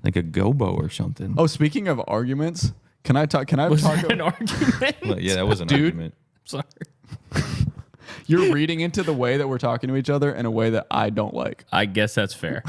Like a gobo or something. Oh, speaking of arguments, can I talk? Was that an argument? Well, yeah, that was an Dude. argument. Sorry. You're reading into the way that we're talking to each other in a way that I don't like. I guess that's fair.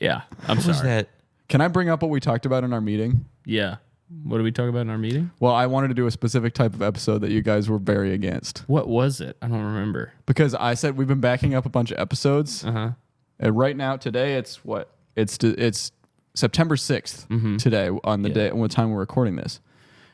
Yeah, I'm What was sorry. that? Can I bring up what we talked about in our meeting? Yeah. What did we talk about in our meeting? Well, I wanted to do a specific type of episode that you guys were very against. What was it? I don't remember. Because I said we've been backing up a bunch of episodes. Uh-huh. And right now, today, it's what? It's September 6th today on the day, what time we're recording this.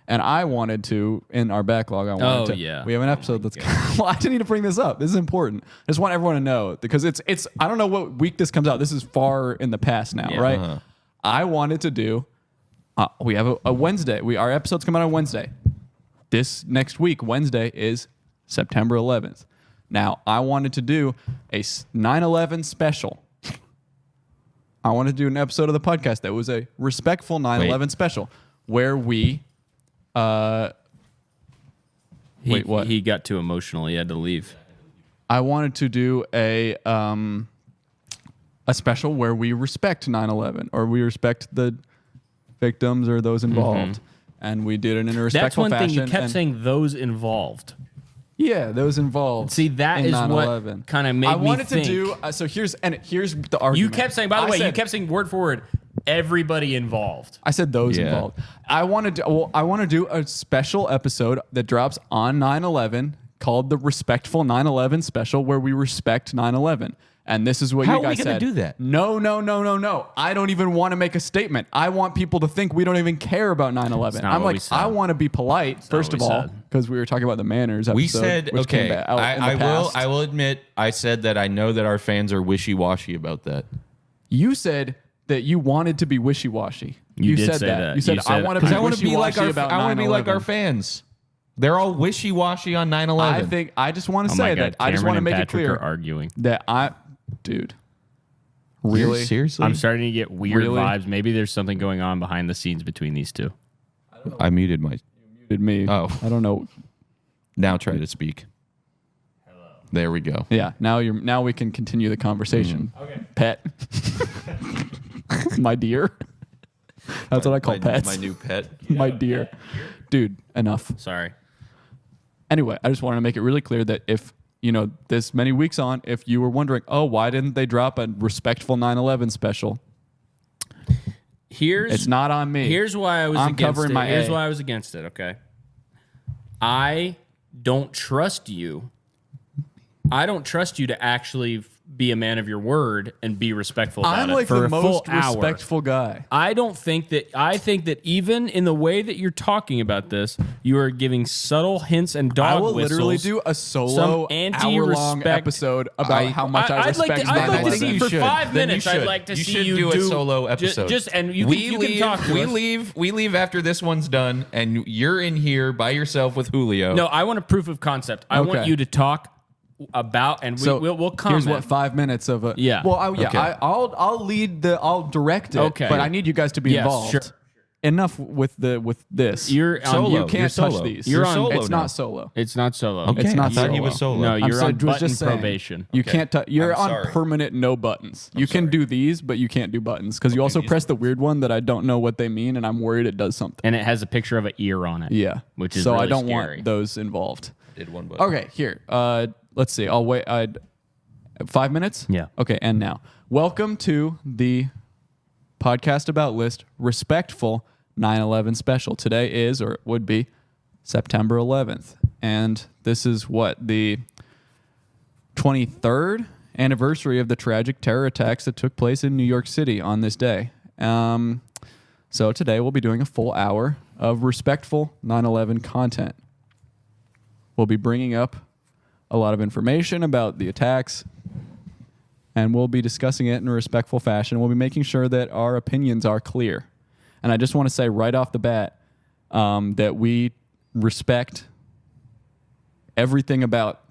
And I wanted to, in our backlog, I wanted to. Yeah. We have an episode that's. Well, I didn't need to bring this up. This is important. I just want everyone to know because it's. I don't know what week this comes out. This is far in the past now, right? Uh-huh. I wanted to do. We have a Wednesday. Our episodes come out on Wednesday. This next week, Wednesday, is September 11th. Now, I wanted to do a 9/11 special. I wanted to do an episode of the podcast that was a respectful 9/11 special where we. Wait, what? He got too emotional. He had to leave. I wanted to do a special where we respect 9/11 or we respect the victims or those involved, and we did it in a That's respectful one fashion. thing you kept saying. Those involved. Yeah, those involved. See, that in is 9/11. what kind of made me I wanted think. to do. So here's the argument. You kept saying. By the I way, you said- kept saying word for word. Everybody involved. I said those Yeah. involved. I want to do a special episode that drops on 9/11 called the Respectful 9/11 Special, where we respect 9/11. And this is what How you are we guys gonna said. do that? No. I don't even want to make a statement. I want people to think we don't even care about 9/11. It's not I'm what we like, said. I want to be polite, first what of we all, said. because we were talking about the manners episode. We said, which came okay, out in the I will past. admit, I said that I know that our fans are wishy-washy about that. You said that you wanted to be wishy-washy. You did said say that. You said, You said I want to Because be I want to be like wishy-washy about 9/11. I want to be like our fans. They're all wishy-washy on 9/11. I just want to Oh my say God, that. I just Cameron want to and make it Patrick clear are arguing. that dude. Really? Seriously? I'm starting to get weird Really? vibes. Maybe there's something going on behind the scenes between these two. I muted my. Muted me. Oh. I don't know. Now try to speak. Hello. There we go. Yeah. Now we can continue the conversation. Okay. Pet. My dear. That's what I call pets. My new pet. My dear. Dude, enough. Sorry. Anyway, I just wanted to make it really clear that if, this many weeks on, if you were wondering, oh, why didn't they drop a respectful 9/11 special? It's not on me. Here's why I was I'm against covering it. my Here's A. why I was against it, okay? I don't trust you. I don't trust you to actually be a man of your word and be respectful about I'm it like for the a full most hour. respectful guy. I think that even in the way that you're talking about this, you are giving subtle hints and dog I will whistles. literally do a solo some hour-long anti-respect- episode about how much I I'd like respect to, I'd like to 9/11. see You for should. 5 Then you minutes. I'd should. like to You see should you do a solo episode. Just and you can talk to us. We leave after this one's done, and you're in here by yourself with Julio. No, I want a proof of concept. I want Okay. you to talk about, and we'll comment. Here's what 5 minutes of a Yeah. Well, Okay. I'll direct it. Okay. But I need you guys to be Yes, involved. sure. Enough with this. You're Solo. You You're can't touch solo. these. You're on- solo It's now. not solo. It's not solo. Okay, It's not I thought he solo. was solo. No, you're on was button just saying, probation. You Okay. can't. You're I'm on sorry. permanent no buttons. You can do these, but you can't do buttons because you also these press the weird one that I don't know what they mean, and I'm worried it does something. And it has a picture of an ear on it. Yeah, Which is so I really don't scary. want those involved. Did one button. Okay, here. Let's see. I'll wait. 5 minutes? Yeah. Okay, and now. Welcome to the podcast about list respectful 9/11 special. Today is, or it would be, September 11th. And this is what, the 23rd anniversary of the tragic terror attacks that took place in New York City on this day. So today we'll be doing a full hour of respectful 9/11 content. We'll be bringing up a lot of information about the attacks, and we'll be discussing it in a respectful fashion. We'll be making sure that our opinions are clear. And I just want to say right off the bat that we respect everything about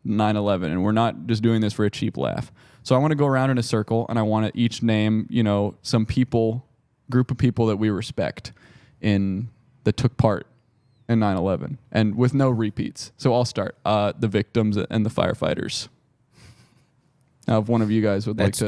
9/11, and we're not just doing this for a cheap laugh. So I want to go around in a circle, and I want to each name, some group of people that we respect that took part in 9/11, and with no repeats. So I'll start. The victims and the firefighters. Now, if one of you guys would like to...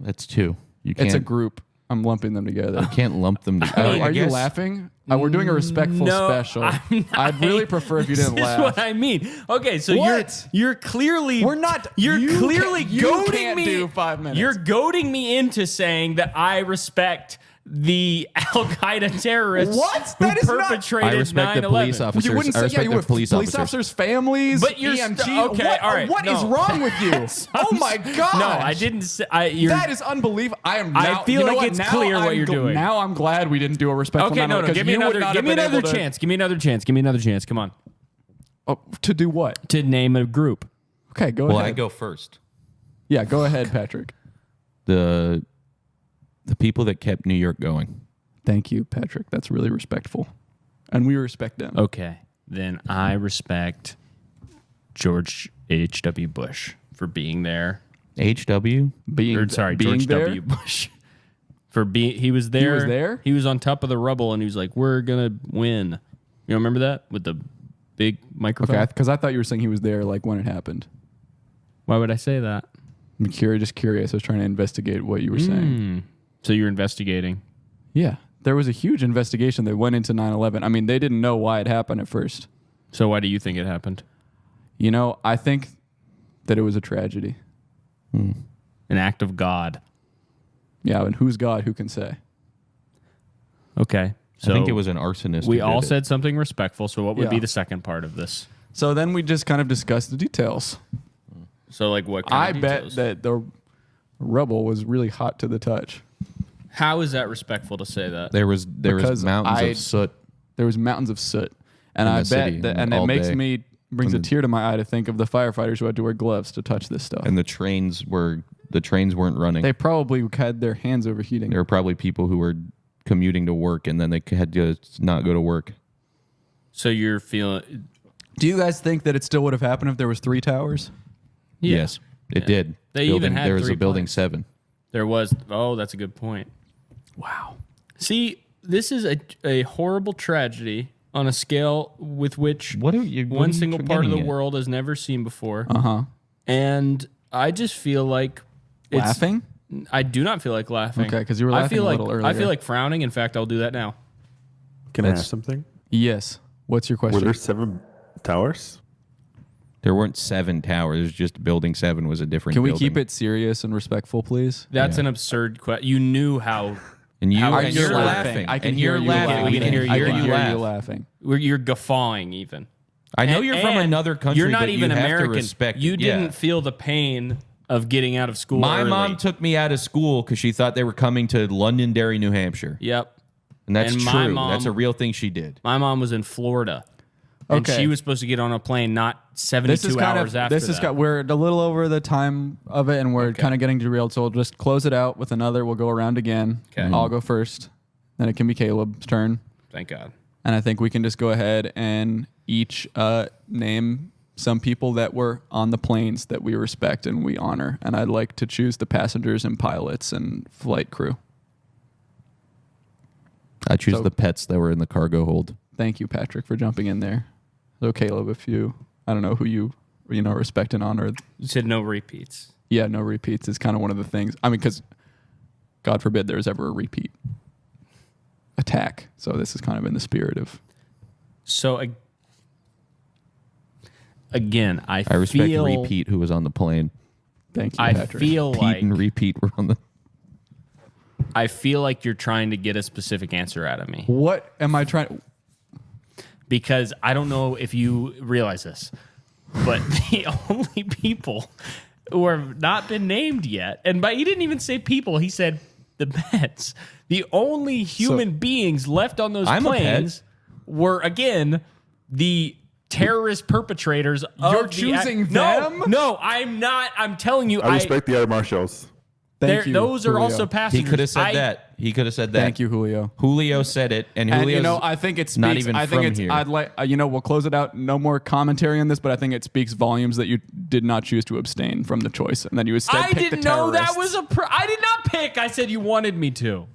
That's two. You can't. It's a group. I'm lumping them together. You can't lump them together. Are you laughing? We're doing a respectful special. I'd really prefer if you didn't laugh. This is what I mean. Okay, so What? you're clearly We're not. You're you clearly can't- you goading can't me. do 5 minutes. You're goading me into saying that I respect the Al Qaeda terrorists What? who That is not- perpetrated I respect the 9/11. police officers. You wouldn't I say, respect you the would police officers. officers' families, But you're EMT. okay, what, all right, what is no. wrong with you? Oh my god! No, I didn't say. That is unbelievable. I am. I Now, feel you know like what? it's Now clear what I'm you're doing. Now I'm glad we didn't do a respectful. Okay, no, because give me you would another. not Give have me been another able to- chance. Give me another chance. Give me another chance. Come on. Oh, to do what? To name a group. Okay, go Well, ahead. I go first. Yeah, go ahead, Patrick. The people that kept New York going. Thank you, Patrick. That's really respectful, and we respect them. Okay, then I respect George H.W. Bush for being there. HW? Being George there? W. Bush for being. He was there. was there? He was on top of the rubble, and he was like, "We're gonna win." You remember that with the big microphone? Okay, because I thought you were saying he was there like when it happened. Why would I say that? I'm curious. Just curious. I was trying to investigate what you were saying. So you're investigating. Yeah, there was a huge investigation that went into 9/11. I mean, they didn't know why it happened at first. So why do you think it happened? You know, I think that it was a tragedy. An act of God. Yeah, and who's God? Who can say? Okay. So I think it was an arsonist. we who all did it. said something respectful. So what would be Yeah. the second part of this? So then we just kind of discussed the details. So like what? I Kind of bet details? that the rubble was really hot to the touch. How is that respectful to say that? There was Because mountains I- of soot. There was mountains of soot, and In I the city bet that, and it all makes day. me brings a tear to my eye to think of the firefighters who had to wear gloves to touch this stuff. And the trains weren't running. They probably had their hands overheating. There were probably people who were commuting to work and then they had to not go to work. So you're feeling? Do you guys think that it still would have happened if there was 3 towers? Yeah. Yes, it did. They even had there was 3 a building planes. 7. There was. Oh, that's a good point. Wow. See, this is a horrible tragedy on a scale with which What are you? one single part of the world has never seen before. And I just feel like it's, Laughing? I do not feel like laughing. Okay, 'cause you were I laughing feel a like little I earlier. feel like frowning. In fact, I'll do that now. Can I ask something? Yes. What's your Were question? there 7 towers? There weren't 7 towers. It was just building 7 was a different. Can we building. keep it serious and respectful, please? That's an absurd question. You knew how And you How and you're you're laughing. laughing. I can and hear you're you laughing. laughing. We can hear you I can laugh. hear laugh. you laughing. you're guffawing even. I know And- you're from and another country. You're not but even you have American. To respect, You yeah. didn't feel the pain of getting out of school. My early. mom took me out of school because she thought they were coming to Londonderry, New Hampshire, Yep. and that's And my true. mom- That's a real thing she did. My mom was in Florida. And Okay. she was supposed to get on a plane not 72 This is kind hours of after this is that. we're a little over the time of it, and we're kind of getting derailed. So we'll just close it out with another. We'll go around again. Okay. I'll go first. Then it can be Caleb's turn, Thank God. and I think we can just go ahead and each name some people that were on the planes that we respect and we honor. And I'd like to choose the passengers and pilots and flight crew. I choose So- the pets that were in the cargo hold. Thank you, Patrick, for jumping in there. So Caleb, if you, I don't know who you respect and honor. You said no repeats. Yeah, no repeats is kind of one of the things. I mean, because God forbid there's ever a repeat attack. So this is kind of in the spirit of. So again, I respect feel Repeat, who was on the plane. Thank you, I Patrick. feel Pete like and Repeat were on the. I feel like you're trying to get a specific answer out of me What am I trying? because I don't know if you realize this, but the only people who have not been named yet, and he didn't even say people, he said the pets. The only human beings left on those I'm a pet. planes were again the terrorist perpetrators. You're choosing them? No, I'm not. I'm telling you, I respect the other marshals. Thank you. those are Julio. also He passengers. could have said that. He could have said that. Thank you, Julio. Julio said it, and And Julio. I think it speaks. not even I think from it's. here. I'd like. We'll close it out. No more commentary on this, but I think it speaks volumes that you did not choose to abstain from the choice, and then you instead I picked didn't the know that terrorists. was I did not pick. I said you wanted me to.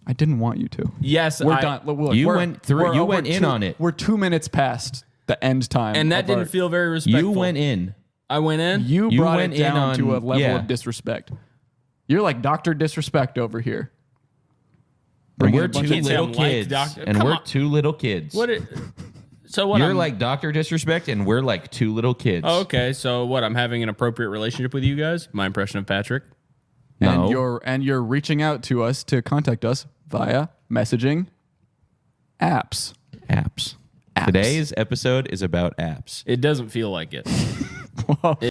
I didn't want you to. Yes, We're done. Look, You we're- went through- we're- you we're went in on it. We're 2 minutes past the end time, and that of our- didn't feel very respectful. you went in. I went in. You brought went it down in to a on- level yeah. of disrespect. You're like Dr. Disrespect over here. bringing we're a bunch two Can't say little I'm like kids. Doctor- And Come we're on. two little kids. So what? You're I'm, like Dr. Disrespect, and we're like two little kids. Oh, okay. So what? I'm having an appropriate relationship with you guys. My impression of Patrick. No. and you're reaching out to us to contact us via messaging apps. Apps. Today's episode is about apps. It doesn't feel like it. Whoa.